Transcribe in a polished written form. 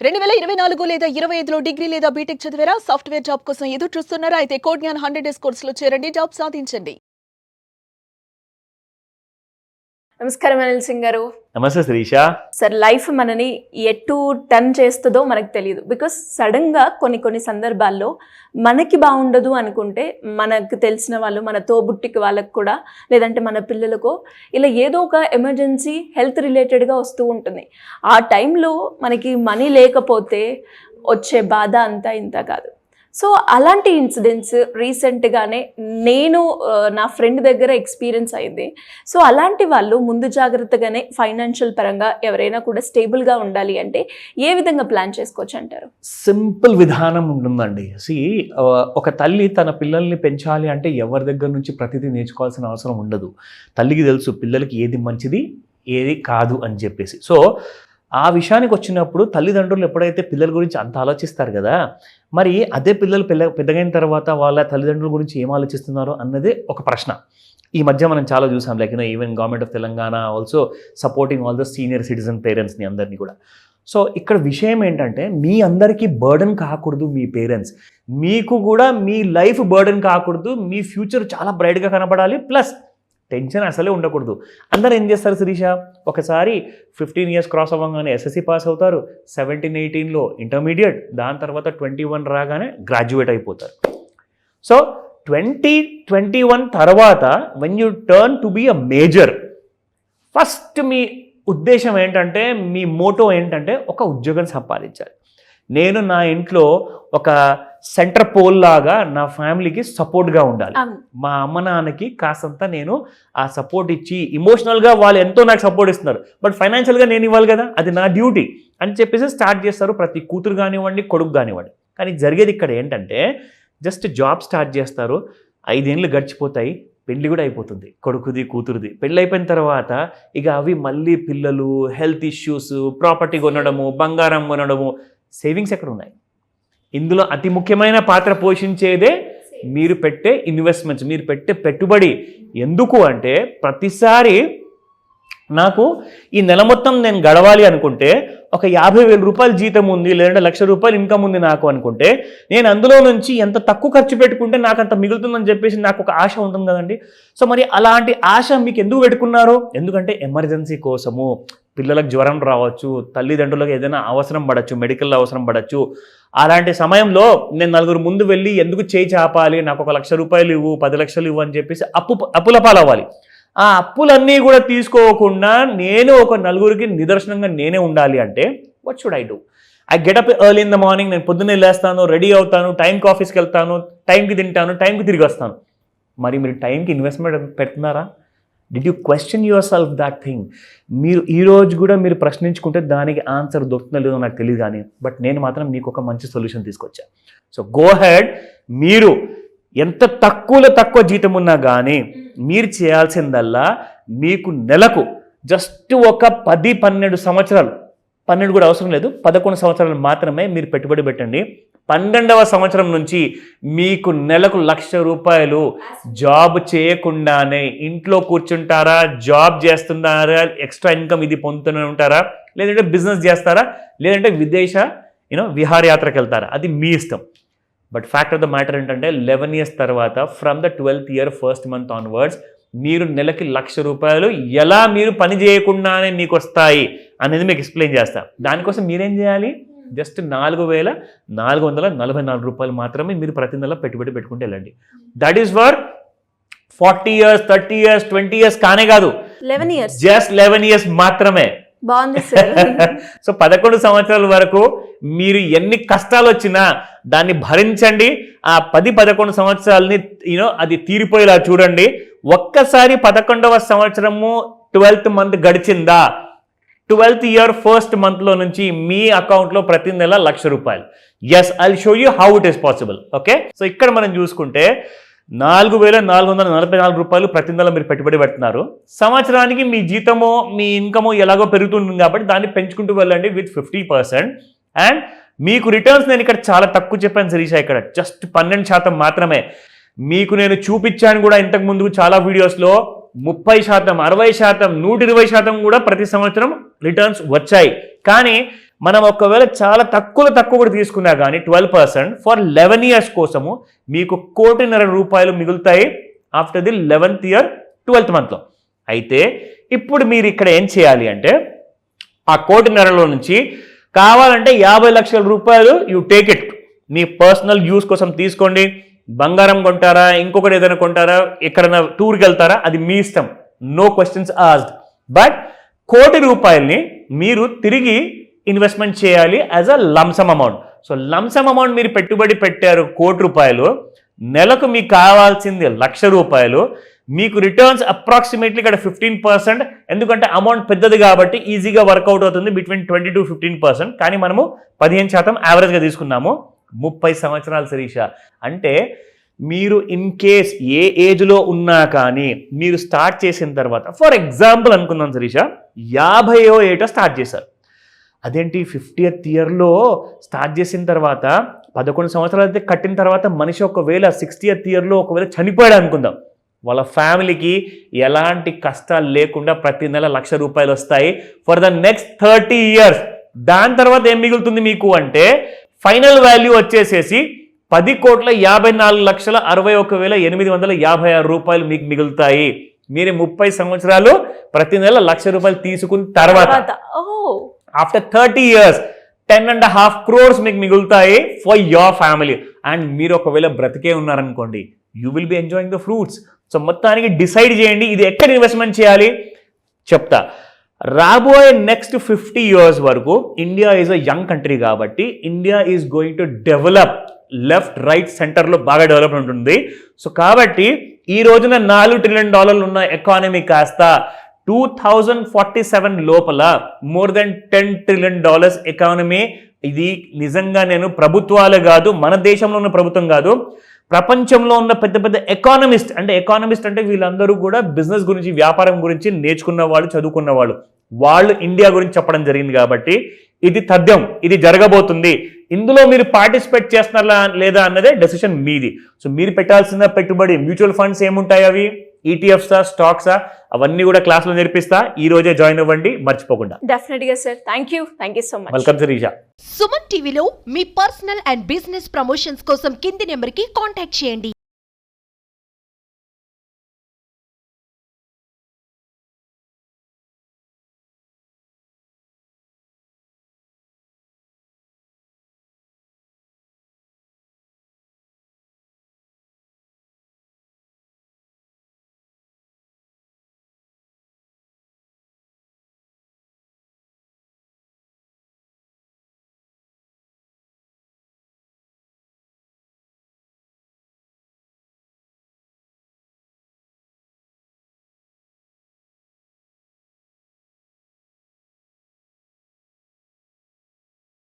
2024 లేదా 25లో డిగ్రీ లేదా బీటెక్ చదివారా? సాఫ్ట్వేర్ జాబ్ కోసం ఎదురు చూస్తున్నారా? అయితే కోడ్ జ్ఞాన్ 100 డేస్ కోర్సులో చేరండి, జాబ్ సాధించండి. నమస్కారం అనిల్ సింగ్ గారు. నమస్తే శిరీష. సార్, లైఫ్ మనని ఎటు టర్న్ చేస్తుందో మనకు తెలియదు. బికాస్ సడన్గా కొన్ని సందర్భాల్లో మనకి బాగుండదు అనుకుంటే మనకు తెలిసిన వాళ్ళు, మన తోబుట్టికి వాళ్ళకు కూడా, లేదంటే మన పిల్లలకో ఇలా ఏదో ఒక ఎమర్జెన్సీ హెల్త్ రిలేటెడ్గా వస్తూ ఉంటుంది. ఆ టైంలో మనకి మనీ లేకపోతే వచ్చే బాధ అంతా ఇంత కాదు. సో అలాంటి ఇన్సిడెంట్స్ రీసెంట్గానే నేను నా ఫ్రెండ్ దగ్గర ఎక్స్పీరియన్స్ అయింది. సో అలాంటి వాళ్ళు ముందు జాగ్రత్తగానే ఫైనాన్షియల్ పరంగా ఎవరైనా కూడా స్టేబుల్గా ఉండాలి అంటే ఏ విధంగా ప్లాన్ చేసుకోవచ్చు అంటారు? సింపుల్ విధానం ఉంటుందండి. ఒక తల్లి తన పిల్లల్ని పెంచాలి అంటే ఎవరి దగ్గర నుంచి ప్రతిదీ నేర్చుకోవాల్సిన అవసరం ఉండదు. తల్లికి తెలుసు పిల్లలకి ఏది మంచిది ఏది కాదు అని చెప్పేసి. సో ఆ విషయానికి వచ్చినప్పుడు తల్లిదండ్రులు ఎప్పుడైతే పిల్లల గురించి అంత ఆలోచిస్తారు కదా, మరి అదే పిల్లలు పెద్దగైన తర్వాత వాళ్ళ తల్లిదండ్రుల గురించి ఏం ఆలోచిస్తున్నారో అన్నదే ఒక ప్రశ్న. ఈ మధ్య మనం చాలా చూసాం, like even government of Telangana also supporting all the senior citizen పేరెంట్స్ని అందరినీ కూడా. సో ఇక్కడ విషయం ఏంటంటే మీ అందరికీ బర్డన్ కాకూడదు మీ పేరెంట్స్, మీకు కూడా మీ లైఫ్ బర్డన్ కాకూడదు, మీ ఫ్యూచర్ చాలా బ్రైట్గా కనపడాలి, ప్లస్ టెన్షన్ అసలే ఉండకూడదు. అందరూ ఏం చేస్తారు శిరీష, ఒకసారి 15 years క్రాస్ అవ్వగానే ఎస్ఎస్సి పాస్ అవుతారు, 17-18లో ఇంటర్మీడియట్, దాని తర్వాత 21 రాగానే గ్రాడ్యుయేట్ అయిపోతారు. సో 20-21 తర్వాత when you turn to be a major, first మీ ఉద్దేశం ఏంటంటే, మీ మోటో ఏంటంటే ఒక ఉద్యోగం సంపాదించాలి. నేను నా ఇంట్లో ఒక సెంటర్ పోల్ లాగా నా ఫ్యామిలీకి సపోర్ట్గా ఉండాలి. మా అమ్మ నాన్నకి కాసంత నేను ఆ సపోర్ట్ ఇచ్చి, ఇమోషనల్గా వాళ్ళు ఎంతో నాకు సపోర్ట్ ఇస్తున్నారు, బట్ ఫైనాన్షియల్గా నేను ఇవ్వాలి కదా, అది నా డ్యూటీ అని చెప్పేసి స్టార్ట్ చేస్తారు. ప్రతి కూతురు కానివ్వండి, కొడుకు కానివ్వండి. కానీ జరిగేది ఇక్కడ ఏంటంటే, జస్ట్ జాబ్ స్టార్ట్ చేస్తారు, 5 ఏళ్ళు గడిచిపోతాయి, పెళ్ళి కూడా అయిపోతుంది, కొడుకుది కూతురుది. పెళ్ళి అయిపోయిన తర్వాత ఇక అవి మళ్ళీ పిల్లలు, హెల్త్ ఇష్యూస్, ప్రాపర్టీ కొనడము, బంగారం కొనడము, సేవింగ్స్ ఎక్కడ ఉన్నాయి? ఇందులో అతి ముఖ్యమైన పాత్ర పోషించేదే మీరు పెట్టే ఇన్వెస్ట్మెంట్స్, మీరు పెట్టే పెట్టుబడి. ఎందుకు అంటే, ప్రతిసారి నాకు ఈ నెల మొత్తం నేను గడవాలి అనుకుంటే ఒక 50,000 రూపాయలు జీతం ఉంది, లేదంటే 1,00,000 రూపాయలు ఇన్కమ్ ఉంది నాకు అనుకుంటే, నేను అందులో నుంచి ఎంత తక్కువ ఖర్చు పెట్టుకుంటే నాకు అంత మిగులుతుందని చెప్పేసి నాకు ఒక ఆశ ఉంటుంది కదండి. సో మరి అలాంటి ఆశ మీకు ఎందుకు పెట్టుకున్నారు? ఎందుకంటే ఎమర్జెన్సీ కోసము, పిల్లలకు జ్వరం రావచ్చు, తల్లిదండ్రులకు ఏదైనా అవసరం పడవచ్చు, మెడికల్ అవసరం పడవచ్చు. అలాంటి సమయంలో నేను నలుగురు ముందు వెళ్ళి ఎందుకు చేయి చాపాలి, నాకు ఒక 1,00,000 రూపాయలు ఇవ్వు, 10 లక్షలు ఇవ్వు అని చెప్పేసి అప్పుల పాలవ్వాలి. ఆ అప్పులన్నీ కూడా తీసుకోకుండా నేను ఒక నలుగురికి నిదర్శనంగా నేనే ఉండాలి అంటే what should I do? I get up early in the morning, నేను పొద్దున్నే లేస్తాను, రెడీ అవుతాను, టైంకి ఆఫీస్కి వెళ్తాను, టైంకి తింటాను, టైంకి తిరిగి వస్తాను. మరి మీరు టైంకి ఇన్వెస్ట్మెంట్ పెడుతున్నారా? Did you question your self that thing? మీరు ఈరోజు కూడా మీరు ప్రశ్నించుకుంటే దానికి ఆన్సర్ దొరుకుతుందో లేదో నాకు తెలియదు, కానీ బట్ నేను మాత్రం మీకు ఒక మంచి సొల్యూషన్ తీసుకొచ్చాను. So go head. మీరు ఎంత తక్కువ జీతం ఉన్నా కానీ మీరు చేయాల్సిందల్లా, మీకు నెలకు జస్ట్ ఒక 10-12 సంవత్సరాలు, 12 కూడా అవసరం లేదు, 11 సంవత్సరాలు మాత్రమే మీరు పెట్టుబడి పెట్టండి. 12వ సంవత్సరం నుంచి మీకు నెలకు 1,00,000 రూపాయలు జాబ్ చేయకుండానే ఇంట్లో కూర్చుంటారా, జాబ్ చేస్తున్నారా, ఎక్స్ట్రా ఇన్కమ్ ఇది పొందుతూనే ఉంటారా, లేదంటే బిజినెస్ చేస్తారా, లేదంటే విహారయాత్రకు వెళ్తారా, అది మీ ఇష్టం. But fact of the matter ఏంటంటే, 11 years తర్వాత from the 12th year 1st month onwards మీరు నెలకి 1,00,000 రూపాయలు ఎలా మీరు పని చేయకుండానే మీకు వస్తాయి అనేది మీకు ఎక్స్ప్లెయిన్ చేస్తాను. దానికోసం మీరేం చేయాలి? జస్ట్ 4,444 రూపాయలు మాత్రమే మీరు ప్రతి నెల పెట్టుబడి పెట్టుకుంటే వెళ్ళండి. That is for 40 years, 30 years, 20 years కానే కాదు, 11 years, జస్ట్ 11 years మాత్రమే. బాగుంది సార్. సో 11 సంవత్సరాల వరకు మీరు ఎన్ని కష్టాలు వచ్చినా దాన్ని భరించండి. ఆ 10-11 సంవత్సరాలని అది తీరిపోయేలా చూడండి. ఒక్కసారి 11వ సంవత్సరము 12th month గడిచిందా, 12th year 1st monthలో నుంచి మీ అకౌంట్లో ప్రతి నెల 1,00,000 రూపాయలు. Yes, I will show you how it is possible. Okay, so ఇక్కడ మనం చూసుకుంటే 4,444 రూపాయలు ప్రతి నెల మీరు పెట్టుబడి పెడుతున్నారు. సంవత్సరానికి మీ జీతమో మీ ఇన్కమో ఎలాగో పెరుగుతుంది కాబట్టి దాన్ని పెంచుకుంటూ వెళ్ళండి విత్ 50%. అండ్ మీకు రిటర్న్స్ నేను ఇక్కడ చాలా తక్కువ చెప్పాను శిరీష, ఇక్కడ జస్ట్ 12% మాత్రమే. మీకు నేను చూపించాను కూడా ఇంతకు ముందు చాలా వీడియోస్లో, 30%, 60%, 120% కూడా ప్రతి సంవత్సరం రిటర్న్స్ వచ్చాయి. కానీ మనం ఒకవేళ చాలా తక్కువ కూడా తీసుకున్నా కానీ 12% ఫర్ 11 years కోసము మీకు 1.5 కోటి మిగులుతాయి after the 11th year 12th monthలో. అయితే ఇప్పుడు మీరు ఇక్కడ ఏం చేయాలి అంటే ఆ 1.5 కోటి నుంచి కావాలంటే 50 లక్షల రూపాయలు you take it, me personal use కోసం తీసుకోండి. బంగారం కొంటారా, ఇంకొకటి ఏదైనా కొంటారా, ఎక్కడైనా టూర్కి వెళ్తారా, అది మీ ఇష్టం, నో క్వశ్చన్స్ ఆస్క్డ్. బట్ 1 కోటి మీరు తిరిగి ఇన్వెస్ట్మెంట్ చేయాలి as a lump sum amount. So lump sum amount మీరు పెట్టుబడి పెట్టారు 1 కోటి, నెలకు మీకు కావాల్సింది 1,00,000 రూపాయలు. మీకు రిటర్న్స్ అప్రాక్సిమేట్లీ ఇక్కడ 15%, ఎందుకంటే అమౌంట్ పెద్దది కాబట్టి ఈజీగా వర్కౌట్ అవుతుంది బిట్వీన్ 20 to 15%. కానీ మనము 15% యావరేజ్గా తీసుకున్నాము. 30 సంవత్సరాలు శిరీష అంటే మీరు ఇన్ కేస్ ఏ ఏజ్లో ఉన్నా కానీ మీరు స్టార్ట్ చేసిన తర్వాత, ఫర్ ఎగ్జాంపుల్ అనుకుందాం శిరీష, 50వ ఏట స్టార్ట్ చేశారు. అదేంటి 50th yearలో స్టార్ట్ చేసిన తర్వాత 11 సంవత్సరాలు అయితే కట్టిన తర్వాత మనిషి ఒకవేళ 60th yearలో ఒకవేళ చనిపోయాడు అనుకుందాం, వాళ్ళ ఫ్యామిలీకి ఎలాంటి కష్టాలు లేకుండా ప్రతి నెల 1,00,000 రూపాయలు వస్తాయి ఫర్ ద నెక్స్ట్ 30 years. దాని తర్వాత ఏం మిగులుతుంది మీకు అంటే ఫైనల్ వాల్యూ వచ్చేసేసి 10,54,61,856 రూపాయలు మీకు మిగులుతాయి. మీరు 30 సంవత్సరాలు ప్రతి నెల 1,00,000 రూపాయలు తీసుకున్న తర్వాత ఆఫ్టర్ 30 years 10.5 crores మీకు మిగులుతాయి ఫర్ యువర్ ఫ్యామిలీ. అండ్ మీరు ఒకవేళ బ్రతికే ఉన్నారనుకోండి, you will be enjoying the fruits. So మొత్తానికి డిసైడ్ చేయండి ఇది ఎక్కడ ఇన్వెస్ట్మెంట్ చేయాలి చెప్తా. రాబోయే నెక్స్ట్ 50 years వరకు India is a young country కాబట్టి India is going to develop, left right సెంటర్లో బాగా డెవలప్మెంట్ ఉంటుంది. సో కాబట్టి ఈ రోజున $4 trillion ఉన్న ఎకానమీ కాస్త 2047 లోపల మోర్ దెన్ $10 trillion ఎకానమీ. ఇది నిజంగా నేను ప్రభుత్వాలే కాదు, మన దేశంలో ఉన్న ప్రభుత్వం కాదు, ప్రపంచంలో ఉన్న పెద్ద పెద్ద ఎకానమిస్ట్ అంటే వీళ్ళందరూ కూడా బిజినెస్ గురించి, వ్యాపారం గురించి నేర్చుకున్న వాళ్ళు, చదువుకున్న వాళ్ళు ఇండియా గురించి చెప్పడం జరిగింది. కాబట్టి ఇది తథ్యం, ఇది జరగబోతుంది. ఇందులో మీరు పార్టిసిపేట్ చేస్తున్నారా లేదా అన్నదే డెసిషన్ మీది. సో మీరు పెట్టాల్సిన పెట్టుబడి మ్యూచువల్ ఫండ్స్ ఏముంటాయి, అవి ఈటీఎఫ్సా, స్టాక్సా, అవన్నీ కూడా క్లాస్లో నేర్పిస్తా. ఈ రోజే జాయిన్ అవ్వండి మర్చిపోకుండా. డెఫినెట్గా sir, thank you so much. Welcome Sirisha. Suman టీవీలో మీ పర్సనల్ అండ్ బిజినెస్ ప్రమోషన్స్ కోసం కింది నెంబర్కి కాంటాక్ట్ చేయండి.